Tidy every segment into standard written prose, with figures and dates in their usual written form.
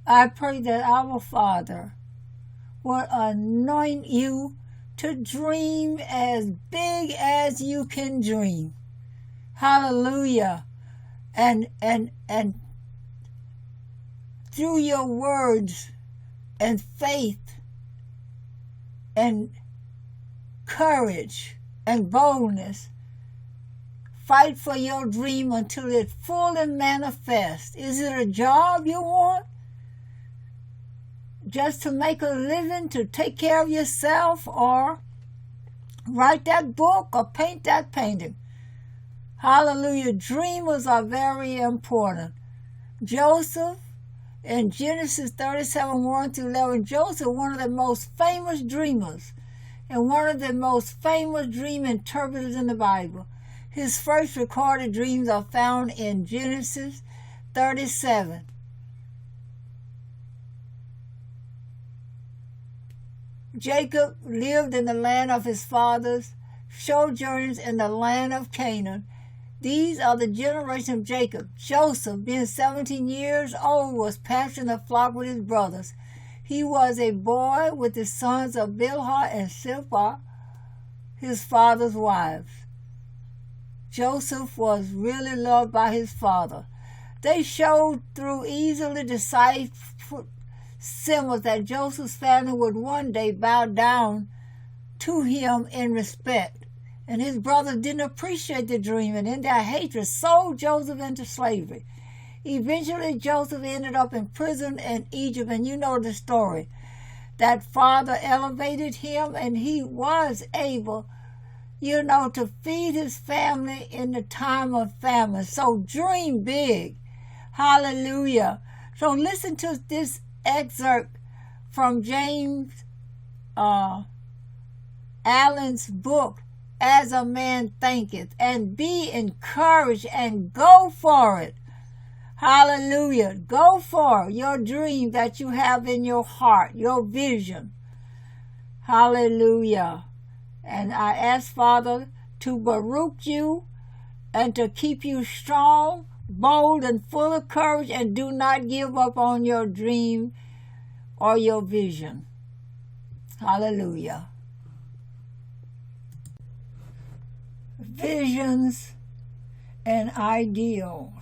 I pray that our Father will anoint you to dream as big as you can dream. Hallelujah. And through your words and faith and courage and boldness, fight for your dream until it fully manifests. Is it a job you want? Just to make a living, to take care of yourself, or write that book or paint that painting? Hallelujah. Dreamers are very important. Joseph, in Genesis 37, 1-11, Joseph, one of the most famous dreamers and one of the most famous dream interpreters in the Bible. His first recorded dreams are found in Genesis 37. Jacob lived in the land of his fathers, sojourners in the land of Canaan. These are the generations of Jacob. Joseph, being 17 years old, was pasturing the flock with his brothers. He was a boy with the sons of Bilhah and Zilpah, his father's wives. Joseph was really loved by his father. They showed through easily deciphered symbols that Joseph's family would one day bow down to him in respect. And his brothers didn't appreciate the dream, and in their hatred sold Joseph into slavery. Eventually, Joseph ended up in prison in Egypt, and you know the story. That father elevated him, and he was able, to feed his family in the time of famine. So dream big. Hallelujah. So listen to this excerpt from James Allen's book, As a Man Thinketh, and be encouraged and go for it. Hallelujah. Go for your dream that you have in your heart, your vision. Hallelujah. And I ask, Father, to baruch you and to keep you strong, bold, and full of courage, and do not give up on your dream or your vision. Hallelujah. Visions and ideals.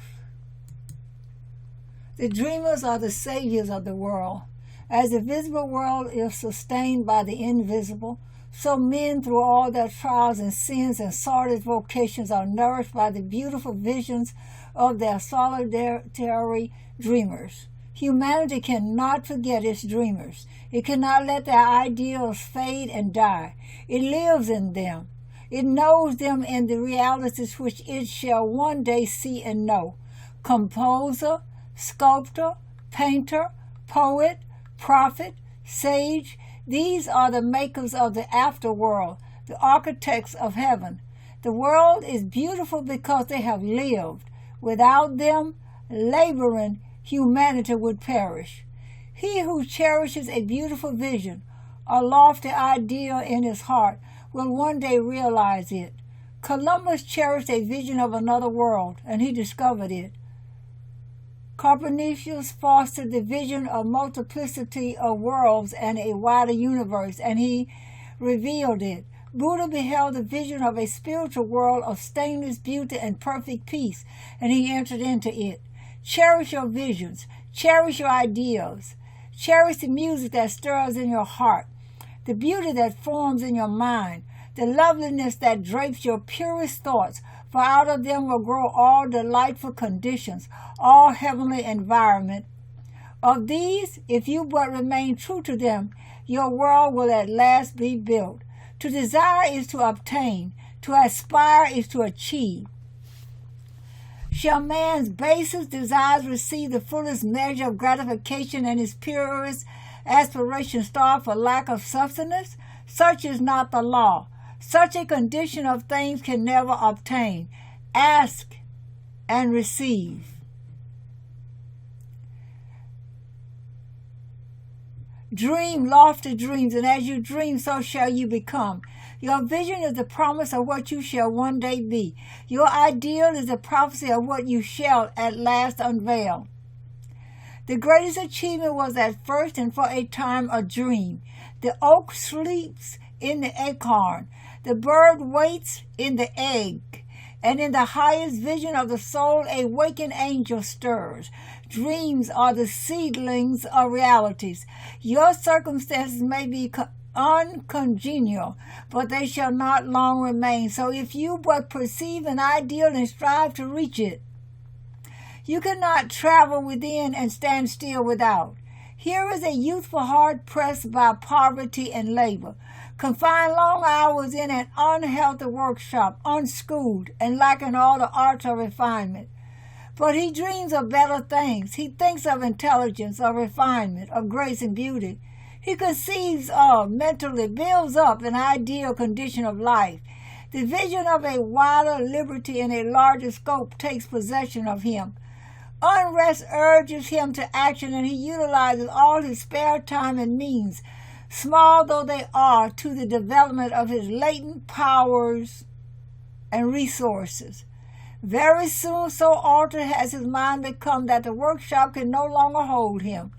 The dreamers are the saviors of the world. As the visible world is sustained by the invisible, so men through all their trials and sins and sordid vocations are nourished by the beautiful visions of their solitary dreamers. Humanity cannot forget its dreamers. It cannot let their ideals fade and die. It lives in them. It knows them in the realities which it shall one day see and know. Composer, sculptor, painter, poet, prophet, sage, these are the makers of the afterworld, the architects of heaven. The world is beautiful because they have lived. Without them, laboring humanity would perish. He who cherishes a beautiful vision, a lofty ideal in his heart, will one day realize it. Columbus cherished a vision of another world, and he discovered it. Copernicus fostered the vision of multiplicity of worlds and a wider universe, and he revealed it. Buddha beheld the vision of a spiritual world of stainless beauty and perfect peace, and he entered into it. Cherish your visions. Cherish your ideals. Cherish the music that stirs in your heart, the beauty that forms in your mind, the loveliness that drapes your purest thoughts, for out of them will grow all delightful conditions, all heavenly environment. Of these, if you but remain true to them, your world will at last be built. To desire is to obtain. To aspire is to achieve. Shall man's basest desires receive the fullest measure of gratification and his purest aspiration starve for lack of sustenance? Such is not the law. Such a condition of things can never obtain. Ask and receive. Dream lofty dreams, and as you dream, so shall you become. Your vision is the promise of what you shall one day be. Your ideal is the prophecy of what you shall at last unveil. The greatest achievement was at first and for a time a dream. The oak sleeps in the acorn. The bird waits in the egg. And in the highest vision of the soul, a wakened angel stirs. Dreams are the seedlings of realities. Your circumstances may be uncongenial, but they shall not long remain. So if you but perceive an ideal and strive to reach it, you cannot travel within and stand still without. Here is a youthful heart pressed by poverty and labor, confined long hours in an unhealthy workshop, unschooled and lacking all the arts of refinement. But he dreams of better things. He thinks of intelligence, of refinement, of grace and beauty. He conceives of, mentally builds up an ideal condition of life. The vision of a wider liberty and a larger scope takes possession of him. Unrest urges him to action, and he utilizes all his spare time and means, small though they are, to the development of his latent powers and resources. Very soon, so altered has his mind become that the workshop can no longer hold him.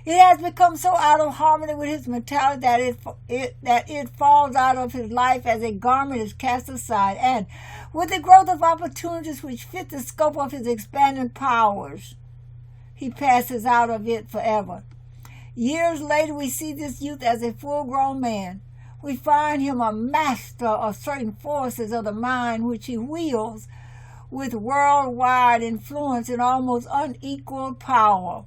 It has become so out of harmony with his mentality that it falls out of his life as a garment is cast aside, and with the growth of opportunities which fit the scope of his expanding powers, he passes out of it forever. Years later, we see this youth as a full-grown man. We find him a master of certain forces of the mind which he wields with worldwide influence and almost unequaled power.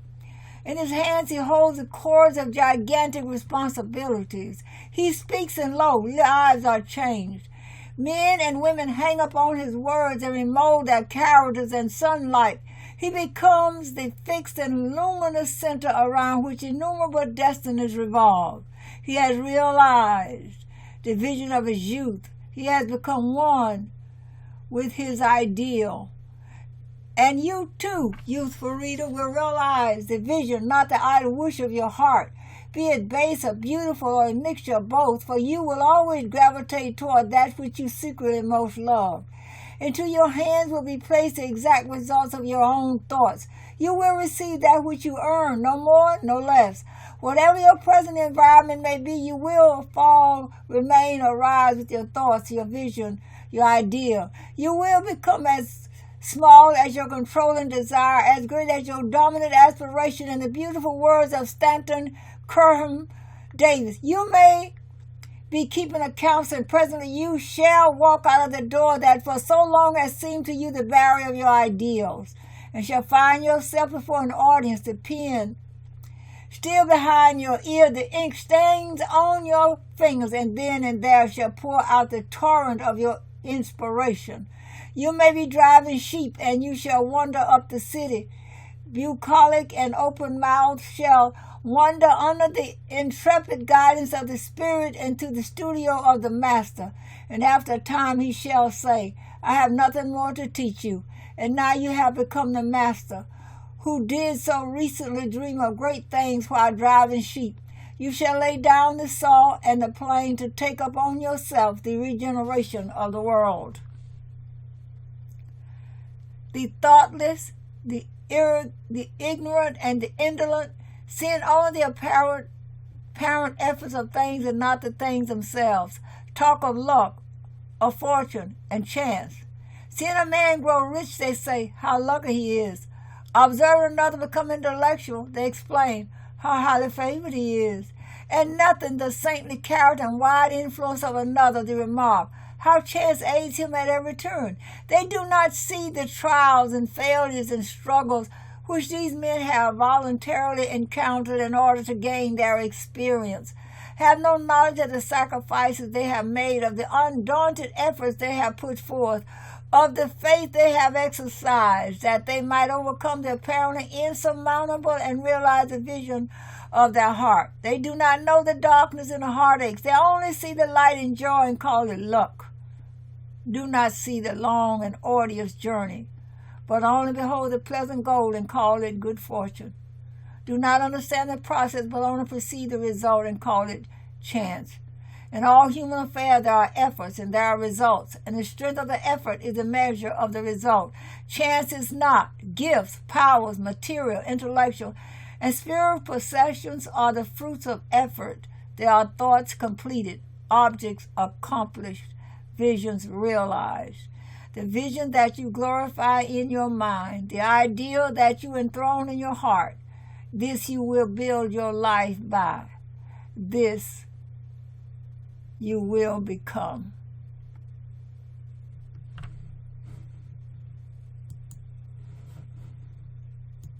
In his hands he holds the cords of gigantic responsibilities. He speaks, and lo, lives are changed. Men and women hang upon his words and remold their characters in sunlight. He becomes the fixed and luminous center around which innumerable destinies revolve. He has realized the vision of his youth. He has become one with his ideal. And you too, youthful reader, will realize the vision, not the idle wish of your heart, be it base or beautiful or a mixture of both, for you will always gravitate toward that which you secretly most love. Into your hands will be placed the exact results of your own thoughts. You will receive that which you earn, no more, no less. Whatever your present environment may be, you will fall, remain, or rise with your thoughts, your vision, your idea. You will become as small as your controlling desire, as great as your dominant aspiration. In the beautiful words of Stanton Kerham Davis, you may be keeping accounts, and presently you shall walk out of the door that for so long has seemed to you the barrier of your ideals, and shall find yourself before an audience, the pen still behind your ear, the ink stains on your fingers, and then and there shall pour out the torrent of your inspiration. You may be driving sheep, and you shall wander up the city. Bucolic and open-mouthed shall wander under the intrepid guidance of the Spirit into the studio of the Master. And after a time he shall say, I have nothing more to teach you. And now you have become the Master, who did so recently dream of great things while driving sheep. You shall lay down the saw and the plane to take upon yourself the regeneration of the world. The thoughtless, the ignorant, and the indolent seeing only the apparent efforts of things and not the things themselves, talk of luck, of fortune, and chance. Seeing a man grow rich, they say, how lucky he is. Observing another become intellectual, they explain how highly favored he is. And nothing the saintly character and wide influence of another, they remark, how chance aids him at every turn. They do not see the trials and failures and struggles which these men have voluntarily encountered in order to gain their experience, have no knowledge of the sacrifices they have made, of the undaunted efforts they have put forth, of the faith they have exercised, that they might overcome the apparently insurmountable and realize the vision of their heart. They do not know the darkness and the heartaches. They only see the light and joy and call it luck. Do not see the long and arduous journey, but only behold the pleasant goal and call it good fortune. Do not understand the process, but only perceive the result and call it chance. In all human affairs there are efforts and there are results, and the strength of the effort is the measure of the result. Chance is not. Gifts, powers, material, intellectual, And spiritual possessions are the fruits of effort. They are thoughts completed, objects accomplished, visions realized. The vision that you glorify in your mind, the ideal that you enthrone in your heart, this you will build your life by. This you will become.